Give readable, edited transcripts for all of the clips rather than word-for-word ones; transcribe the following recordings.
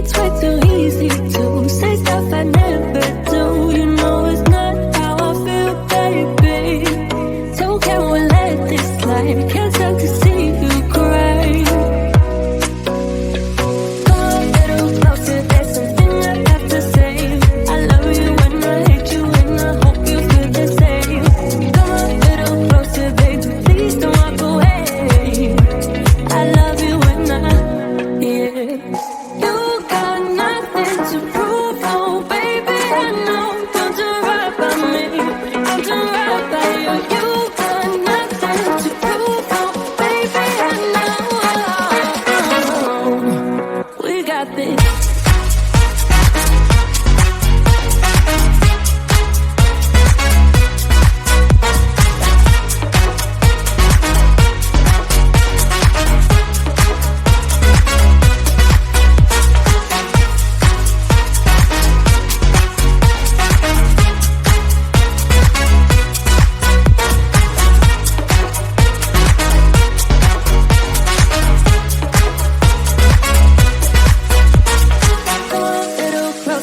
It's way too easy to say stuff I never do. You know it's not how I feel, baby. So can we let this slide? Can't stand to see you cry. Come a little closer, there's something I have to say. I love you and I hate you and I hope you feel the same. Come a little closer, baby, please don't walk away. I love you and yeah. You got nothing to prove, oh baby, I know. Don't you right by me, don't you right by you. You got nothing to prove, oh baby, I know. We got this.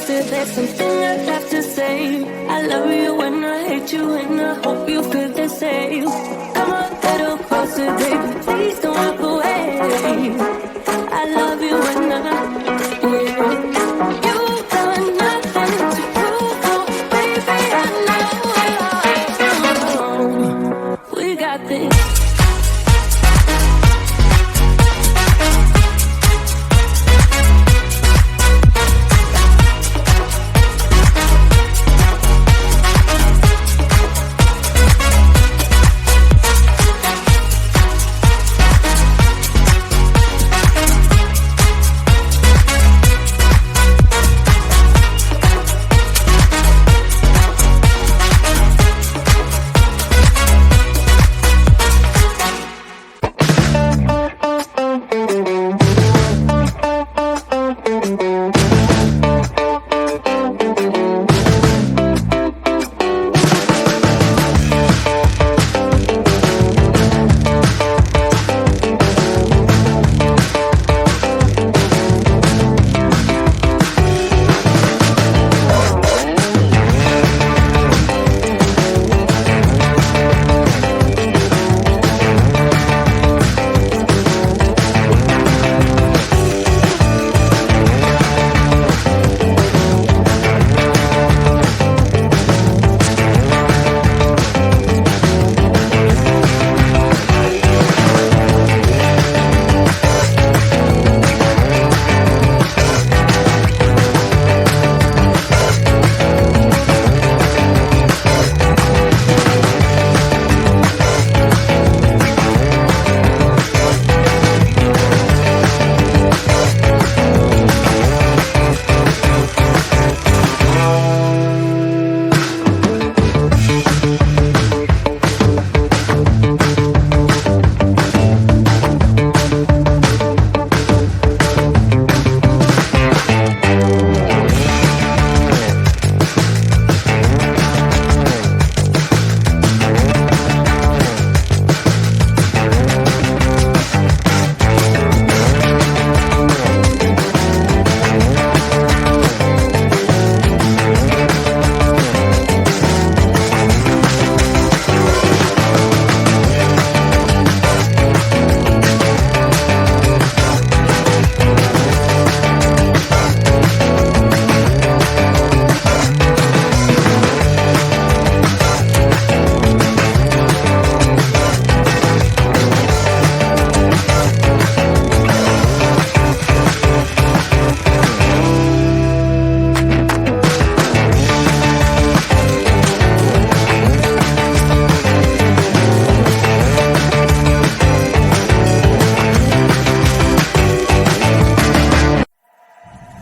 There's something I have to say. I love you and I hate you and I hope you feel the same. Come a little closer, baby, please don't walk away. I love you and yeah. You got nothing to prove, oh baby, I know. We got this.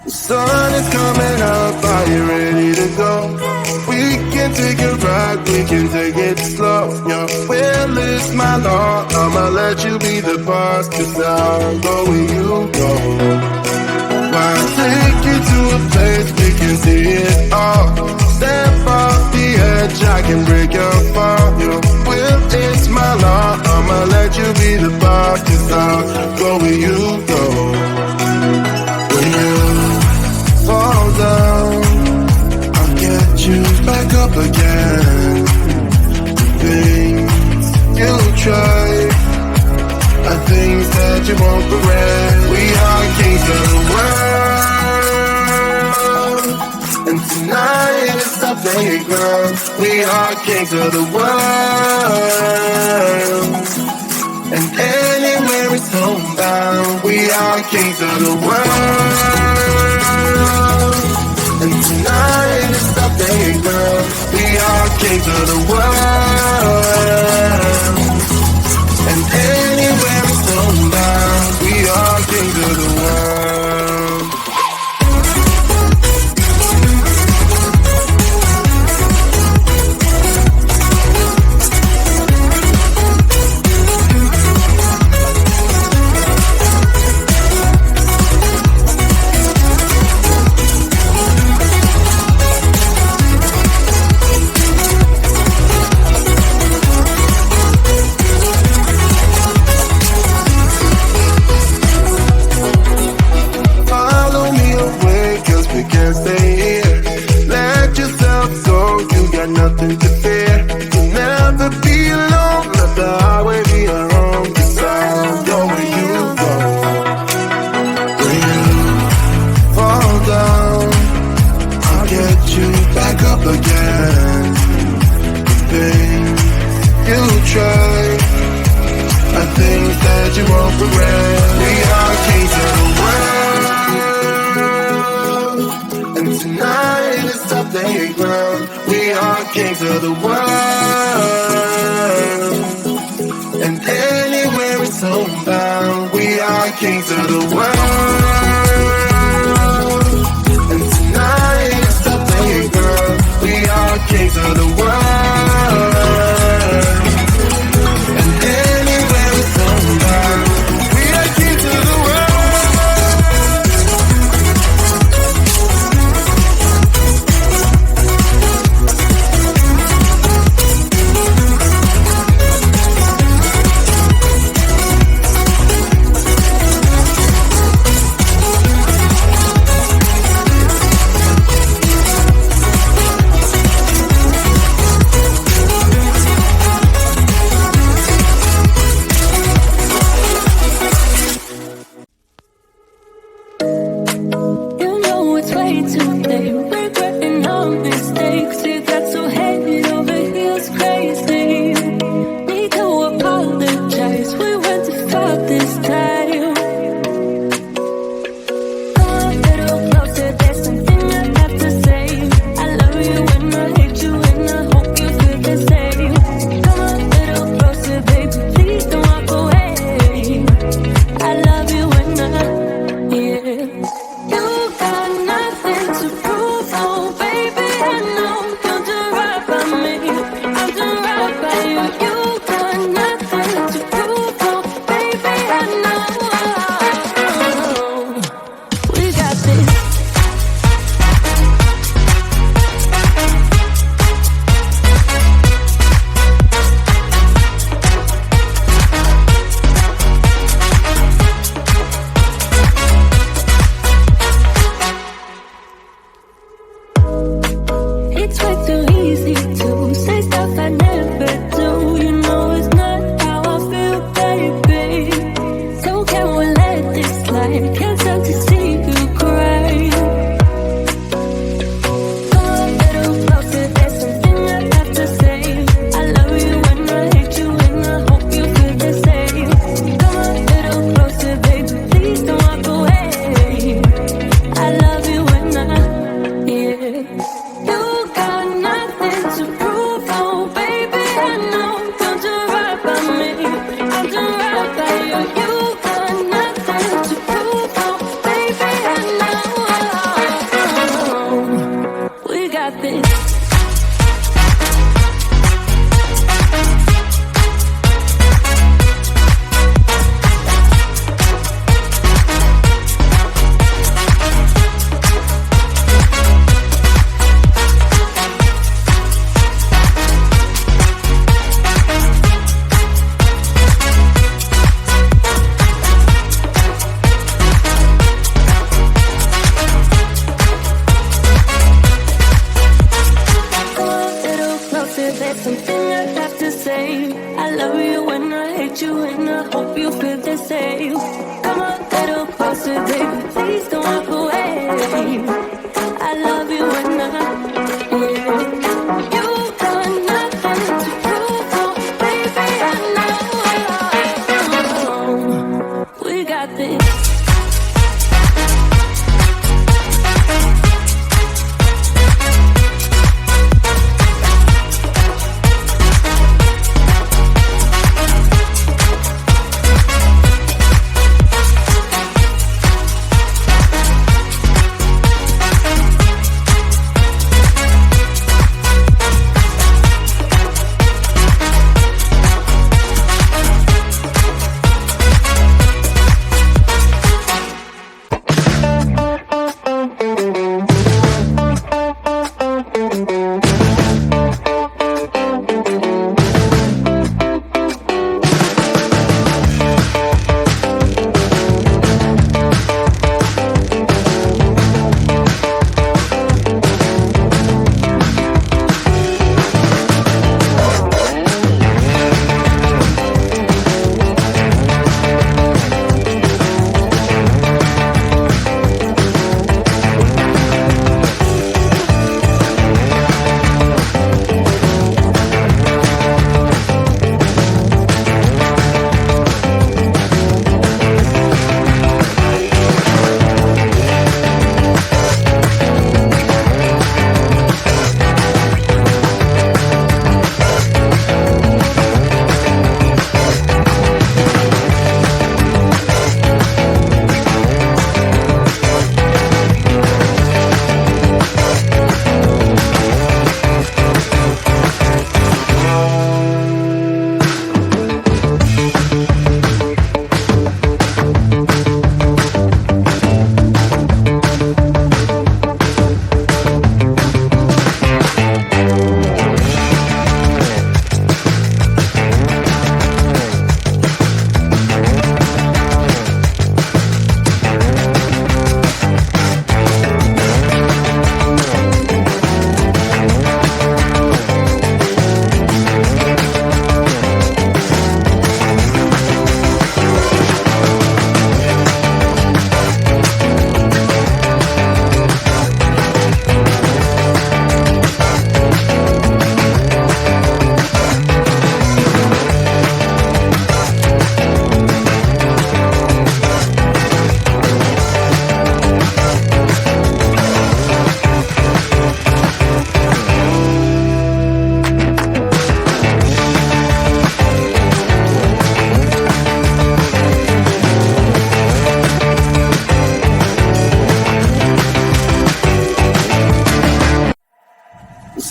Sun is coming up, are you ready to go? We can take a ride, we can take it slow. Your will is my law, I'ma let you be the boss, 'cause I'll go where you go. I'll take you to a place we can see it all. Step off the edge, I can break your fall. Your will is my law, I'ma let you be the boss, 'cause I'll go where you go. When you up again. Things you try are things that you won't regret. We are kings of the world, and tonight is our playground. We are kings of the world, and anywhere is homebound. We are kings of the world, and tonight is our playground. We are kings of the world, and anywhere is homebound. We are kings of the world. Nothing to fear. You'll never be alone. Let the highway be your home. 'Cause I'll go where you go. When you fall down, I'll get you back up again. The things you try are things that you won't regret. We are kings of the world, and tonight is our playground. We are kings of the world, and anywhere is homebound. We are kings of the world, and tonight is our playground. We are kings of the world, and anywhere is homebound. We are kings of the world.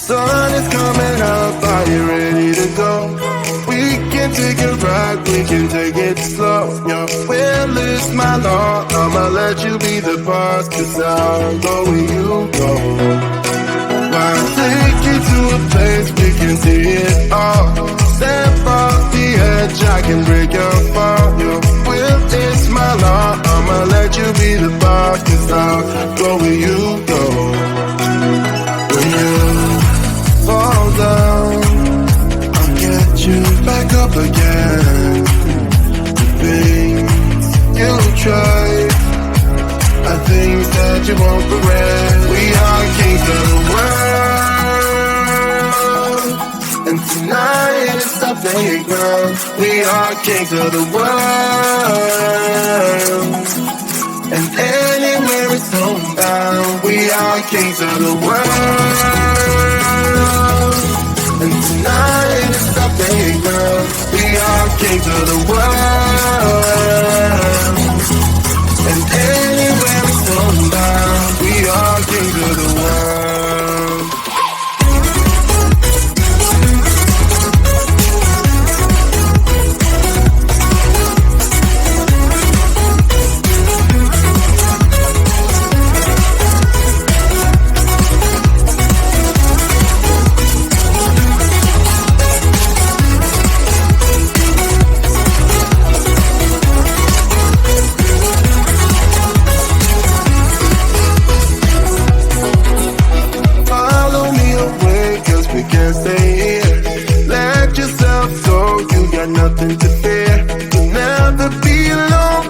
sun is coming up, are you ready to go? We can take a ride, we can take it slow. Yo, well, it's my law, I'ma let you be the boss, 'cause I'll go where you go. I'll take you to a place we can see it all. Step off the edge, I can break your fall. Yo, well, it's my law, I'ma let you be the boss, 'cause I'll go where you go. When you fall down, I'll get you back up again. The things you tried are things that you won't regret. We are kings of the world, and tonight is our playground. We are kings of the world, and anywhere it's homebound. We are kings of the world, and tonight is our playground. We are kings of the world, and anywhere it's homebound. We are kings of the world. We can't stay here. Let yourself go, you got nothing to fear. You'll never be alone,